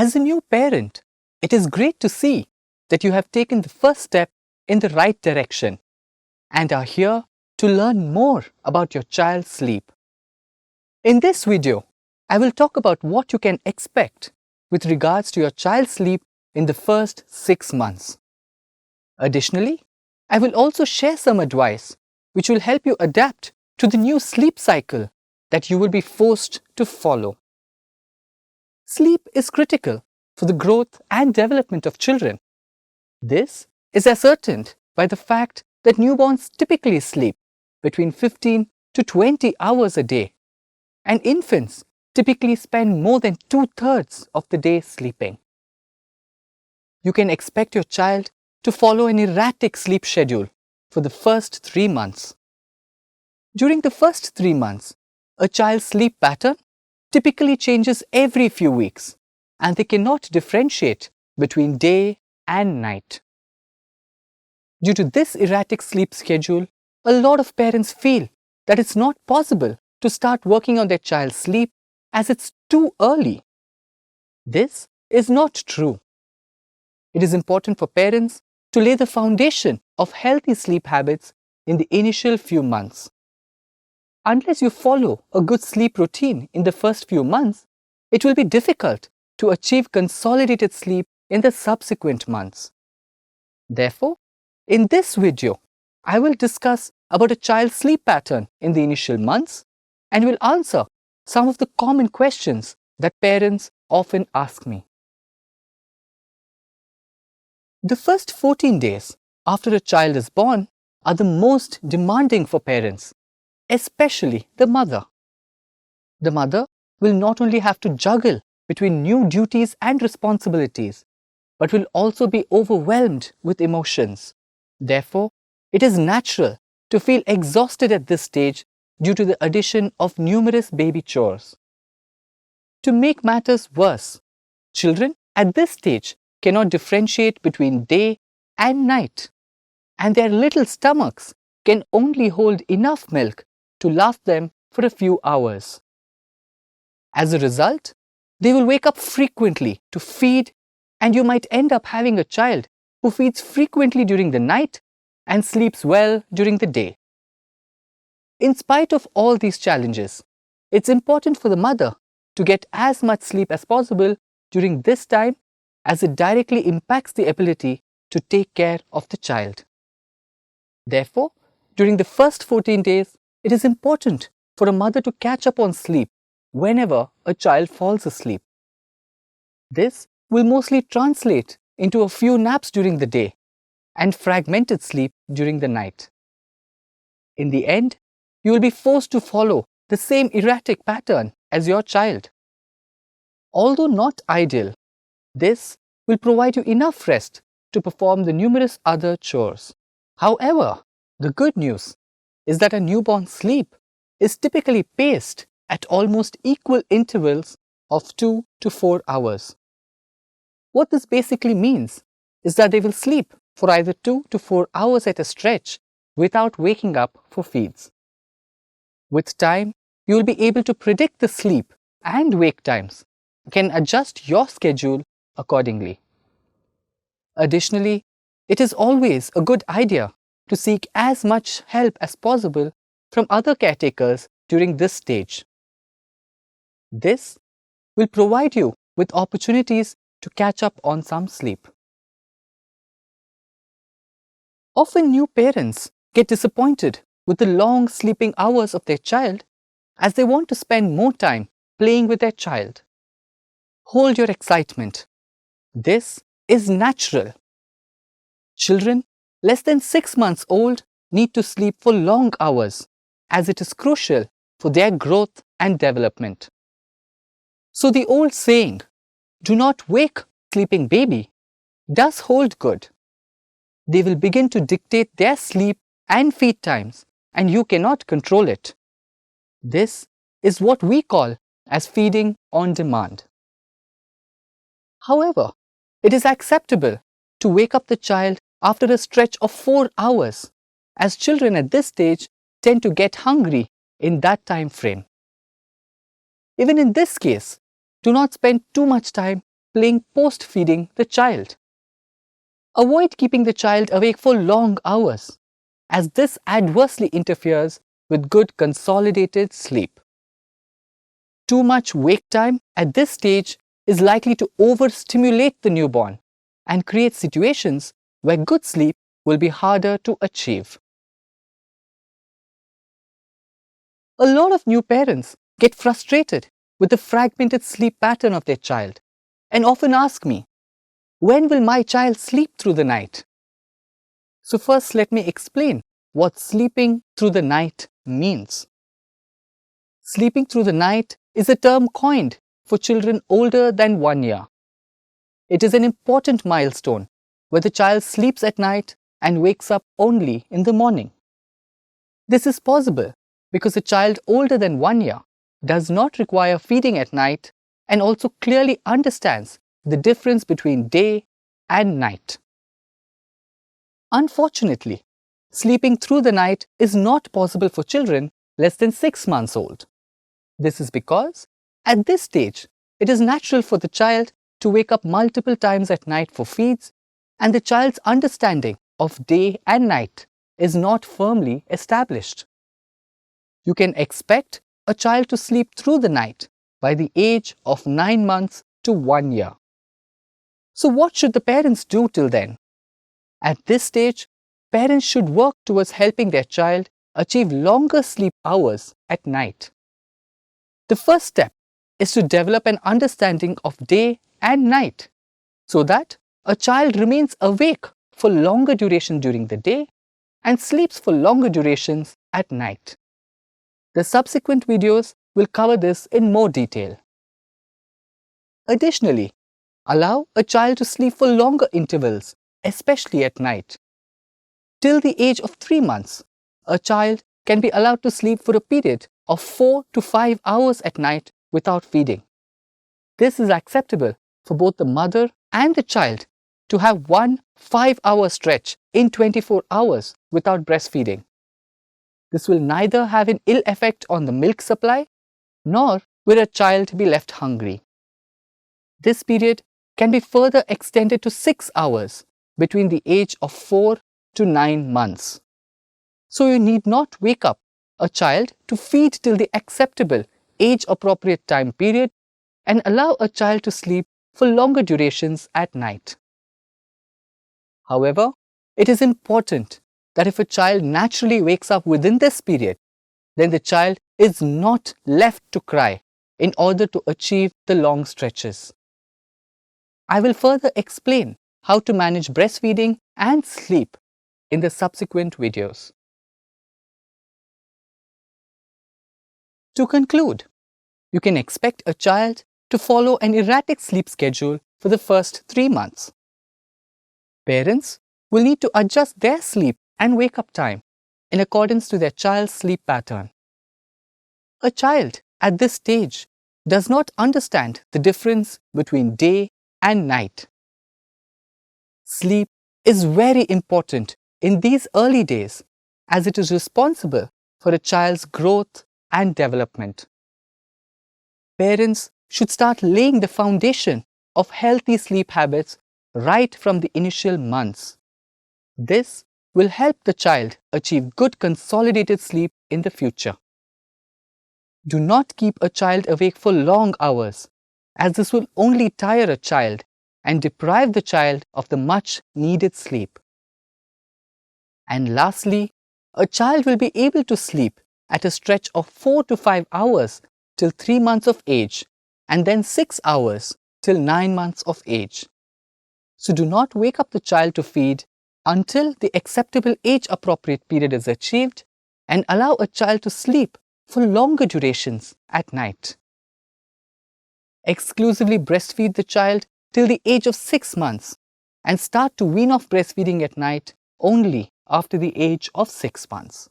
As a new parent, it is great to see that you have taken the first step in the right direction and are here to learn more about your child's sleep. In this video, I will talk about what you can expect with regards to your child's sleep in the first 6 months. Additionally, I will also share some advice which will help you adapt to the new sleep cycle that you will be forced to follow. Sleep is critical for the growth and development of children. This is ascertained by the fact that newborns typically sleep between 15 to 20 hours a day, and infants typically spend more than 2/3 of the day sleeping. You can expect your child to follow an erratic sleep schedule for the first 3 months. During the first 3 months, a child's sleep pattern typically changes every few weeks, and they cannot differentiate between day and night. Due to this erratic sleep schedule, a lot of parents feel that it's not possible to start working on their child's sleep as it's too early. This is not true. It is important for parents to lay the foundation of healthy sleep habits in the initial few months. Unless you follow a good sleep routine in the first few months, it will be difficult to achieve consolidated sleep in the subsequent months. Therefore, in this video, I will discuss about a child's sleep pattern in the initial months and will answer some of the common questions that parents often ask me. The first 14 days after a child is born are the most demanding for parents, especially the mother. The mother will not only have to juggle between new duties and responsibilities, but will also be overwhelmed with emotions. Therefore, it is natural to feel exhausted at this stage due to the addition of numerous baby chores. To make matters worse, children at this stage cannot differentiate between day and night, and their little stomachs can only hold enough milk to last them for a few hours. As a result, they will wake up frequently to feed, and you might end up having a child who feeds frequently during the night and sleeps well during the day. In spite of all these challenges, it's important for the mother to get as much sleep as possible during this time, as it directly impacts the ability to take care of the child. Therefore, during the first 14 days, it is important for a mother to catch up on sleep whenever a child falls asleep. This will mostly translate into a few naps during the day and fragmented sleep during the night. In the end, you will be forced to follow the same erratic pattern as your child. Although not ideal, this will provide you enough rest to perform the numerous other chores. However, the good news is that a newborn's sleep is typically paced at almost equal intervals of 2 to 4 hours. What this basically means is that they will sleep for either 2 to 4 hours at a stretch without waking up for feeds. With time, you will be able to predict the sleep and wake times and can adjust your schedule accordingly. Additionally, it is always a good idea to seek as much help as possible from other caretakers during this stage. This will provide you with opportunities to catch up on some sleep. Often new parents get disappointed with the long sleeping hours of their child as they want to spend more time playing with their child. Hold your excitement. This is natural. Children less than 6 months old need to sleep for long hours, as it is crucial for their growth and development. So the old saying, "Do not wake sleeping baby," does hold good. They will begin to dictate their sleep and feed times, and you cannot control it. This is what we call as feeding on demand. However, it is acceptable to wake up the child after a stretch of 4 hours, as children at this stage tend to get hungry in that time frame. Even in this case, do not spend too much time playing post-feeding the child. Avoid keeping the child awake for long hours, as this adversely interferes with good consolidated sleep. Too much wake time at this stage is likely to overstimulate the newborn and create situations where good sleep will be harder to achieve. A lot of new parents get frustrated with the fragmented sleep pattern of their child and often ask me, when will my child sleep through the night? So first let me explain what sleeping through the night means. Sleeping through the night is a term coined for children older than 1 year. It is an important milestone where the child sleeps at night and wakes up only in the morning. This is possible because a child older than 1 year does not require feeding at night and also clearly understands the difference between day and night. Unfortunately, sleeping through the night is not possible for children less than 6 months old. This is because, at this stage, it is natural for the child to wake up multiple times at night for feeds, and the child's understanding of day and night is not firmly established. You can expect a child to sleep through the night by the age of 9 months to 1 year. So what should the parents do till then? At this stage, parents should work towards helping their child achieve longer sleep hours at night. The first step is to develop an understanding of day and night so that a child remains awake for longer duration during the day and sleeps for longer durations at night. The subsequent videos will cover this in more detail. Additionally, allow a child to sleep for longer intervals, especially at night. Till the age of 3 months, a child can be allowed to sleep for a period of 4 to 5 hours at night without feeding. This is acceptable for both the mother and the child to have one 5-hour stretch in 24 hours without breastfeeding. This will neither have an ill effect on the milk supply, nor will a child be left hungry. This period can be further extended to 6 hours between the age of 4 to 9 months. So you need not wake up a child to feed till the acceptable age-appropriate time period and allow a child to sleep for longer durations at night. However, it is important that if a child naturally wakes up within this period, then the child is not left to cry in order to achieve the long stretches. I will further explain how to manage breastfeeding and sleep in the subsequent videos. To conclude, you can expect a child to follow an erratic sleep schedule for the first 3 months. Parents will need to adjust their sleep and wake-up time in accordance to their child's sleep pattern. A child at this stage does not understand the difference between day and night. Sleep is very important in these early days as it is responsible for a child's growth and development. Parents should start laying the foundation of healthy sleep habits right from the initial months. This will help the child achieve good consolidated sleep in the future. Do not keep a child awake for long hours, as this will only tire a child and deprive the child of the much needed sleep. And lastly, a child will be able to sleep at a stretch of 4 to 5 hours till 3 months of age and then 6 hours till 9 months of age. So do not wake up the child to feed until the acceptable age-appropriate period is achieved and allow a child to sleep for longer durations at night. Exclusively breastfeed the child till the age of 6 months and start to wean off breastfeeding at night only after the age of 6 months.